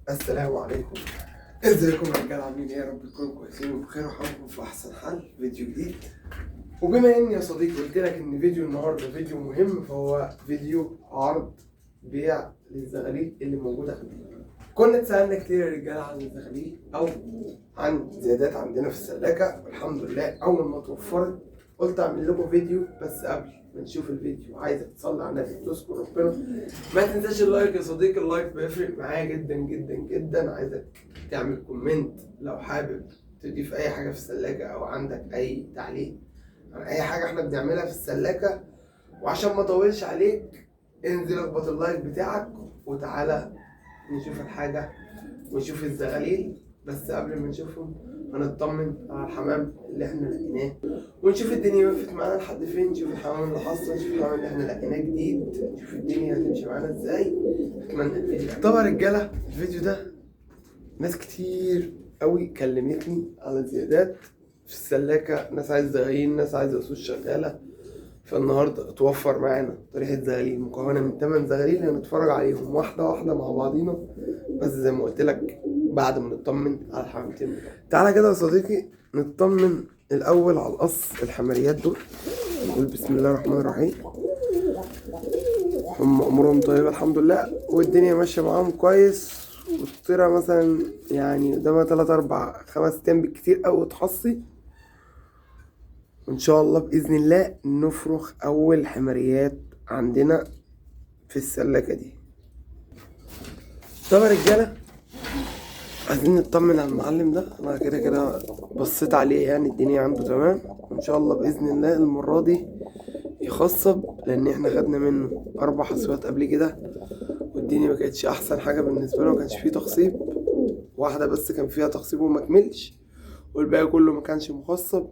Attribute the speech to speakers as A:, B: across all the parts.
A: السلام عليكم. ازيكم يا رجاله؟ عاملين ايه؟ يا رب تكونوا كويسين وبخير وحالكم في احسن حال. فيديو جديد، وبما اني يا صديقي قلت لك ان فيديو النهارده فيديو مهم، فهو فيديو عرض بيع للزغاليل اللي موجوده عندنا. كنا اتسالنا كتير يا رجاله عن الزغاليل او عن زيادات عندنا في السلاكه، والحمد لله اول ما توفرت قلت اعمل لكم فيديو. بس قبل ما نشوف الفيديو عايزك تصلي على النبي وتذكر ربنا. ما تنساش اللايك يا صديقي، اللايك بيفرق معايا جدا جدا جدا. عايزك تعمل كومنت لو حابب تضيف اي حاجه في السلاكه او عندك اي تعليق عن اي حاجه احنا بنعملها في السلاكه. وعشان ما اطولش عليك، انزل اخبط اللايك بتاعك وتعالى نشوف الحاجه ونشوف الزغاليل. بس قبل ما نشوفهم هنطمن على الحمام اللي احنا لقيناه، ونشوف الدنيا وقفت معانا لحد فين. نشوف الحمام اللي حصل، نشوف الحمام اللي احنا لقيناه جديد، نشوف الدنيا هتمشي معانا ازاي. اتمنى الفيديو. طبعا رجاله الفيديو ده ناس كتير قوي كلمتني على زيادات في السلاكه، ناس عايزه زغاليل، ناس عايزه اسود شغاله. فالنهارده اتوفر معانا طريحه زغاليل مكونه من 8 زغاليل هنتفرج عليهم واحده واحده مع بعضينا. بس زي ما قلت لك بعد ما نطمن على الحمامتين بتوعنا. تعالى كده يا صديقي نطمن الاول على القص الحمريات دول. نقول بسم الله الرحمن الرحيم. هم امورهم طيبه الحمد لله، والدنيا ماشيه معاهم كويس. والطيره مثلا يعني قدامها 3 4 5 ايام بالكتير قوي تحصي، وان شاء الله باذن الله نفرخ اول حمريات عندنا في السلاكه دي. طبعا رجاله عايزين نطمن على المعلم ده. انا كده كده بصيت عليه، يعني الدنيا عنده تمام، وان شاء الله باذن الله المره دي يخصب، لان احنا خدنا منه 4 حصوات قبل كده والدنيا ما كانتش احسن حاجه بالنسبه له. ما كانش فيه تخصيب، واحده بس كان فيها تخصيب وما كملش، والباقي كله ما كانش مخصب.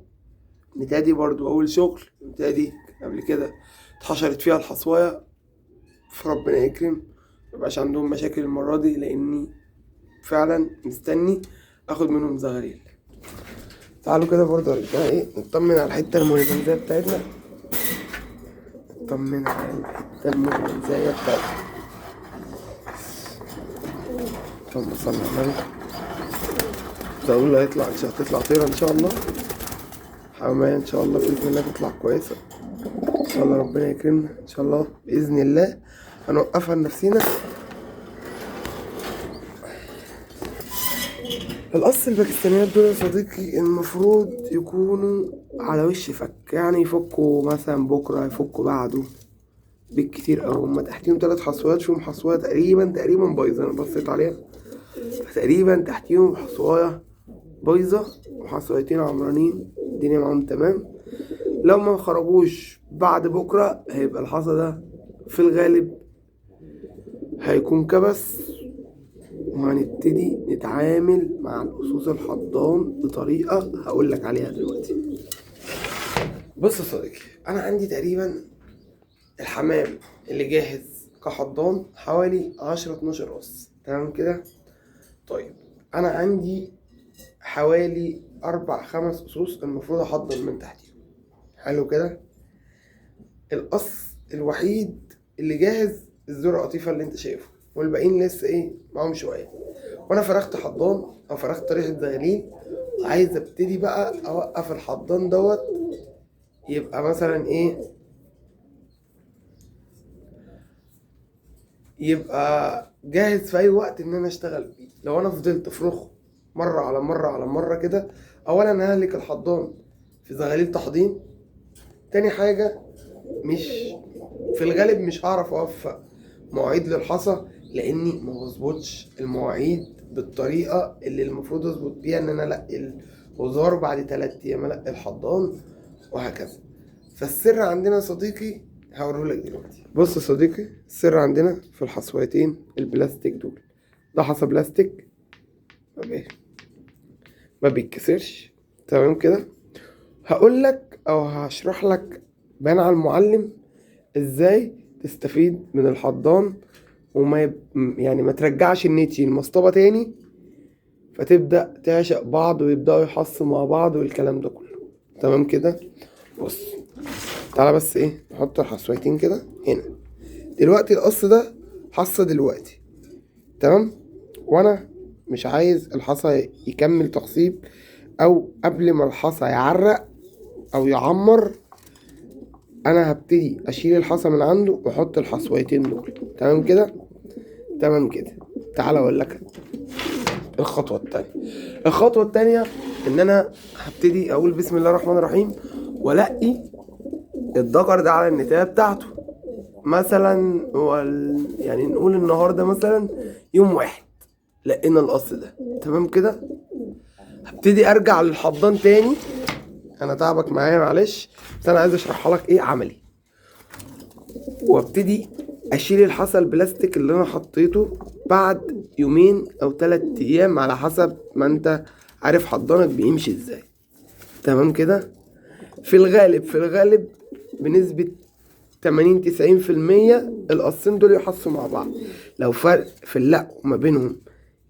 A: نتادي برضو اول شغل، نتادي قبل كده اتحشرت فيها الحصوايه، فربنا يكرم ميبقاش عندهم مشاكل المره دي، لاني فعلا مستني اخد منهم زغاليل. تعالوا كده برضه يا رجاله ايه نطمن على الحته المونيتنزيه بتاعتنا. نطمن على الحته المونيتنزيه بتاعتنا. اللهم صل على النبي. زغلول هيطلع ان شاء الله، تطلع طيره ان شاء الله، حمايه ان شاء الله باذن الله تطلع كويسه ان شاء الله. ربنا يكرمنا ان شاء الله باذن الله. هنوقفها لنفسينا. القص الباكستانيات دول يا صديقي المفروض يكونوا على وش فك، يعني يفكوا مثلا بكرة، يفكوا بعده بالكتير اوي. هما تحتيهم 3 حصوات، فيهم حصواية تقريبا بايظة، انا بصيت عليها تقريبا تحتيهم حصواية بايظة وحصويتين عمرانين، الدنيا معاهم تمام. لو ما خرجوش بعد بكرة هيبقى الحصى ده في الغالب هيكون كبس، وهنبتدي نتعامل مع الأصوص الحضان بطريقة هقولك عليها دلوقتي. بص يا صديقي، أنا عندي تقريبا الحمام اللي جاهز كحضان حوالي 10-12 قص، تمام كده؟ طيب أنا عندي حوالي 4-5 قصوص المفروض أحضن من تحتيهم، حلو كده؟ القص الوحيد اللي جاهز الذرة قطيفة اللي انت شايفه، والباقيين لسه ايه معاهم شوية. وانا فرخت حضان او فرخت طريحة زغاليل، عايز ابتدي بقى اوقف الحضان دوت يبقى مثلا ايه، يبقى جاهز في اي وقت ان انا اشتغل بيه. لو انا فضلت افرخه مرة على مرة على مرة كده، اولا ههلك الحضان في زغاليل تحضين. تاني حاجة مش في الغالب مش هعرف اوفق مواعيد للحصى، لاني ما بظبطش المواعيد بالطريقه اللي المفروض اظبط بيها، ان انا الاقي الوزار بعد 3 ايام الاقي الحضان وهكذا. فالسر عندنا يا صديقي هوريهولك دلوقتي. بص يا صديقي، السر عندنا في الحصويتين البلاستيك دول. ده حصى بلاستيك ما بيتكسرش، تمام كده. هقولك او هشرح لك بان على المعلم ازاي تستفيد من الحضان، وما يعني ما ترجعش النيتي المصطبة تاني فتبدأ تعشق بعض ويبدأوا يحصوا مع بعض والكلام ده كله، تمام كده. بص تعالى بس ايه نحط الحصويتين كده هنا. دلوقتي القص ده حصة دلوقتي، تمام. وانا مش عايز الحصى يكمل تخصيب، او قبل ما الحصى يعرق او يعمر انا هبتدي اشيل الحصى من عنده واحط الحصويتين دول. تمام كده؟ تمام كده. تعالى اقول لك الخطوه التانيه ان انا هبتدي اقول بسم الله الرحمن الرحيم، والاقي الذكر ده على النتايه بتاعته مثلا، يعني نقول النهارده مثلا يوم 1 لقينا القص ده. تمام كده؟ هبتدي ارجع للحضان تاني. انا تعبك معايا معلش، بس انا عايز اشرحها لك ايه عملي. وابتدي اشيل الحصى البلاستيك اللي انا حطيته بعد 2 أو 3 ايام على حسب ما انت عارف حضانك بيمشي ازاي. تمام كده؟ في الغالب بنسبة 80-90% القصين دول يحصوا مع بعض. لو فرق في اللقو ما بينهم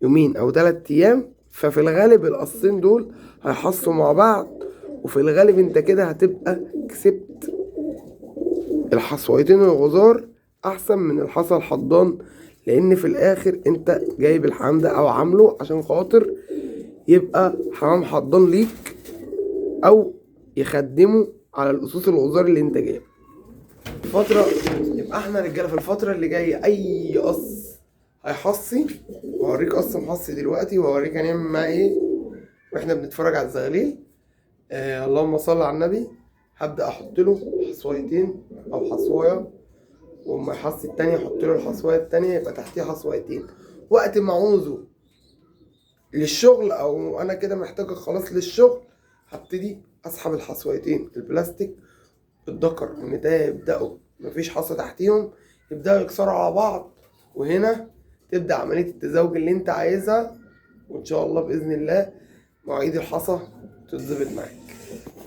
A: 2 أو 3 ايام، ففي الغالب القصين دول هيحصوا مع بعض، وفي الغالب انت كده هتبقى كسبت الحصويتين الغزار احسن من الحصى الحضان، لان في الاخر انت جايب الحمام ده او عامله عشان خاطر يبقى حمام حضان ليك او يخدمه على الاسوس الغزار اللي انت جايبه. يبقى احنا رجاله في الفتره اللي جايه اي قص هيحصي، وهوريك قص محصي دلوقتي وهوريك هنعمل معاه ايه واحنا بنتفرج على الزغليل. اللهم صل على النبي. هبدأ احط له حصويتين او حصوية، واما يحصي التانية احط له الحصوية التانية، يبقى تحتيه حصويتين. وقت ما عوزه للشغل او انا كده محتاجه خلاص للشغل، هبتدي اسحب الحصويتين البلاستيك الذكر والنتاية يبدأوا مفيش حصى تحتيهم، يبدأوا يكسروا على بعض، وهنا تبدأ عملية التزاوج اللي انت عايزها، وان شاء الله بإذن الله مواعيد الحصى تتظبط معاك.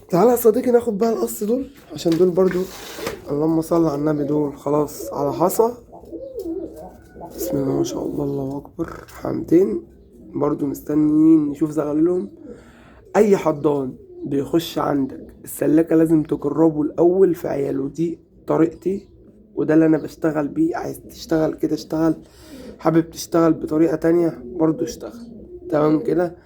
A: تعالى يا صديقي ناخد بقى القص دول، عشان دول برضو اللهم صل على النبي دول خلاص على حصى. بسم الله ما شاء الله، الله اكبر. حمامتين برضو مستنيين نشوف زغللهم. اي حضان بيخش عندك السلاكة لازم تجربه الاول في عياله، دي طريقتي وده اللي انا بشتغل بيه. عايز تشتغل كده اشتغل، حابب تشتغل بطريقة تانية برضو اشتغل. تمام كده؟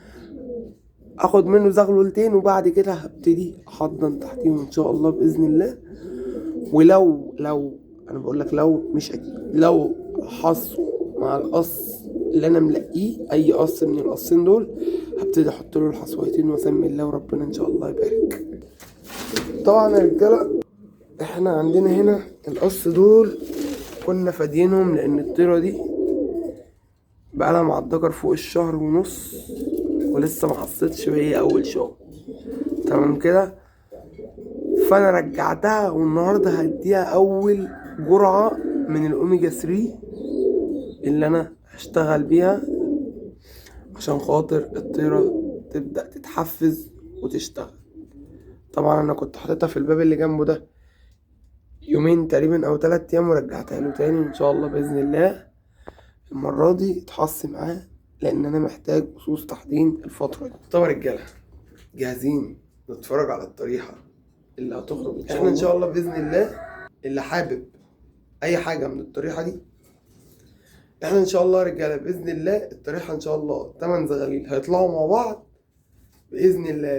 A: اخد منه زغلولتين وبعد كده هبتدي احضن تحتيهم ان شاء الله باذن الله. ولو انا بقول لك لو مش اكيد، لو حصوا مع القص اللي انا ملاقيه اي قص من القصين دول، هبتدي احط له الحصويتين واسمي الله وربنا ان شاء الله يبارك. طبعا يا رجاله احنا عندنا هنا القص دول كنا فادينهم، لان الطيره دي بقالها مع الذكر فوق الشهر ونص ولسه ما حصيتش، وهي اول شغل. تمام كده؟ فانا رجعتها والنهارده هديها اول جرعه من الاوميجا 3 اللي انا هشتغل بيها عشان خاطر الطيره تبدا تتحفز وتشتغل. طبعا انا كنت حاططها في الباب اللي جنبه ده 2 تقريبا او 3 ايام، ورجعتها له تاني ان شاء الله باذن الله المره دي اتحصي معاه، لان انا محتاج اسوس تحضين الفتره دي. طب يا رجاله جاهزين نتفرج على الطريحه اللي هتخرج احنا ان شاء الله باذن الله؟ اللي حابب اي حاجه من الطريحه دي، احنا ان شاء الله يا رجاله باذن الله الطريحه ان شاء الله 8 زغاليل هيطلعوا مع بعض باذن الله.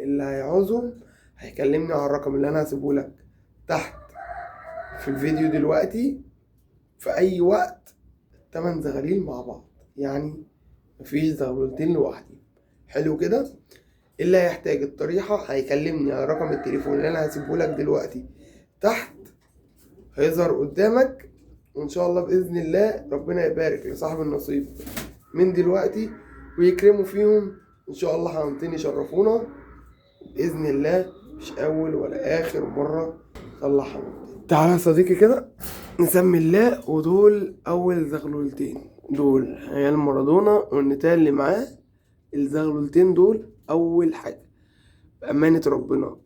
A: اللي هيعوزهم هيكلمني على الرقم اللي انا هسيبه لك تحت في الفيديو دلوقتي. في اي وقت 8 زغاليل مع بعض، يعني مفيش زغلولتين لوحدي. حلو كده؟ اللي هيحتاج الطريحه هيكلمني على رقم التليفون اللي انا هسيبه لك دلوقتي تحت، هيظهر قدامك، وان شاء الله باذن الله ربنا يبارك لصاحب النصيب من دلوقتي ويكرموا فيهم ان شاء الله. حمامتين يشرفونا باذن الله، مش اول ولا اخر مره طلع حمامتين. تعالى يا صديقي كده نسمي الله. ودول اول زغلولتين، دول عيال مارادونا والنتاية اللي معاه. الزغلولتين دول اول حاجه بامانه ربنا،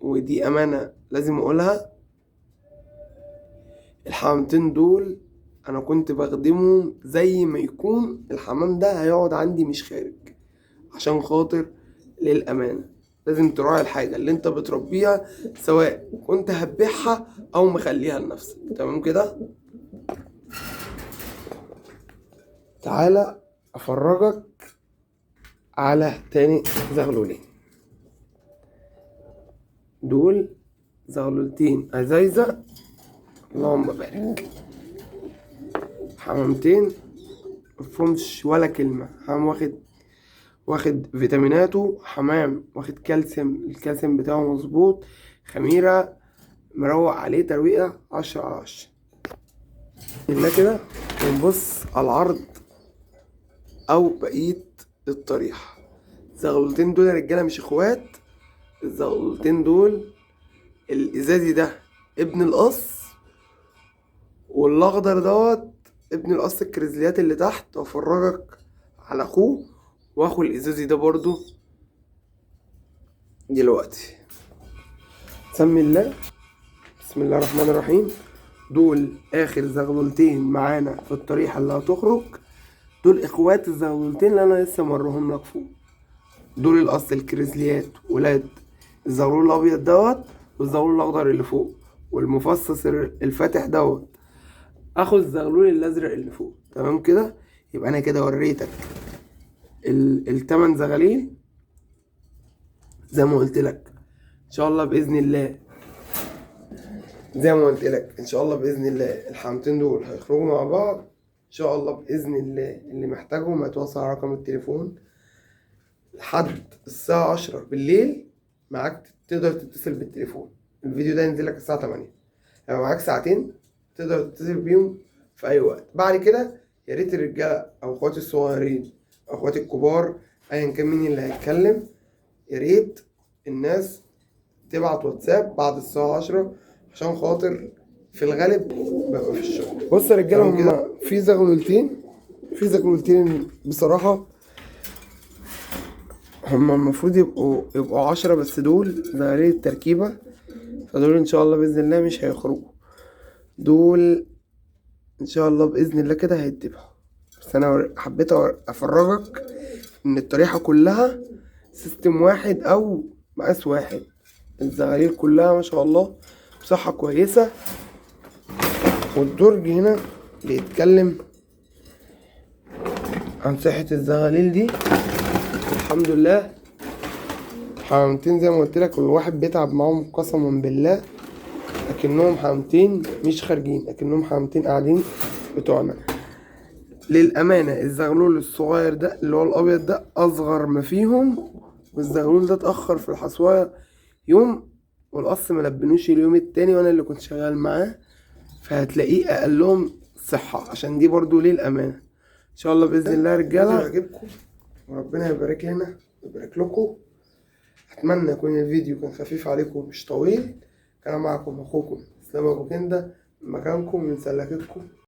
A: ودي امانه لازم اقولها، الحمامتين دول انا كنت بخدمهم زي ما يكون الحمام ده هيقعد عندي مش خارج، عشان خاطر للامانه لازم تراعي الحاجه اللي انت بتربيها، سواء كنت هتبيعها او مخليها لنفسك. تمام كده؟ تعالى افرجك على تاني زغلولين. دول زغلولتين ازايزة، اللهم بارك، حمامتين مفهومش ولا كلمة. حمام واخد فيتاميناته، حمام واخد كالسيوم، الكالسيوم بتاعه مظبوط، خميرة مروق عليه ترويقة 10/10. إلا كده ونبص على العرض أو بقية الطريحة. الزغلولتين دول يا رجالة مش اخوات، الزغلولتين دول الإزازي ده ابن القص، والأخضر دوت ابن القص الكريزليات اللي تحت. وأفرجك على أخوه وأخو الإزازي ده برضو دلوقتي. سمي الله، بسم الله الرحمن الرحيم. دول آخر زغلولتين معانا في الطريحة اللي هتخرج. دول إخوات الزغلولتين اللي أنا لسه مرهم لك فوق. دول القص الكريزليات ولاد الزغلول الأبيض دوت، والزغلول الأخضر اللي فوق، والمفصص الفاتح دوت اخو الزغلول الازرق اللي فوق. تمام كده، يبقى انا كده وريتك التمن زغاليل زي ما قلت لك. ان شاء الله باذن الله، زي ما قلت لك ان شاء الله باذن الله الحمامتين دول هيخرجوا مع بعض ان شاء الله باذن الله. اللي محتاجهم هيتواصل على رقم التليفون لحد الساعه 10 بالليل. معاك تقدر تتصل بالتليفون. الفيديو ده ينزل لك الساعه 8، لو معاك ساعتين تقدر تتصل بيهم في اي وقت. بعد كده يا ريت الرجاله او اخواتي الصغيرين او اخواتي الكبار ايا كان مين اللي هيتكلم، يا ريت الناس تبعت واتساب بعد الساعه 10 عشان خاطر في الغالب ببقى في الشغل. بص يا رجاله، هما في زغلولتين بصراحه هما المفروض يبقوا 10، بس دول زغاليل التركيبه، فدول ان شاء الله باذن الله مش هيخرجوا. دول ان شاء الله باذن الله كده هيتذبحوا. بس انا حبيت افرجك ان الطريحه كلها سيستم واحد او مقاس واحد. الزغاليل كلها ما شاء الله بصحه كويسه. والدرج هنا بيتكلم عن صحه الزغاليل دي الحمد لله. حمامتين زي ما قلت لك، كل واحد بيتعب معاهم قسما بالله، لكنهم حمامتين مش خارجين، لكنهم حمامتين قاعدين بتوعنا. للأمانة الزغلول الصغير ده اللي هو الأبيض ده أصغر ما فيهم، والزغلول ده اتأخر في الحصواية يوم، والقص ملبنوش اليوم التاني وأنا اللي كنت شغال معاه، فهتلاقيه أقلهم صحة. عشان دي برضو للأمانة إن شاء الله بإذن الله يا رجالة يعجبكم وربنا يبارك لنا ويبارك لكم. أتمنى يكون الفيديو كان خفيف عليكم مش طويل. كان معكم أخوكم إسلام أبو كندا من مكانكم من سلكتكم.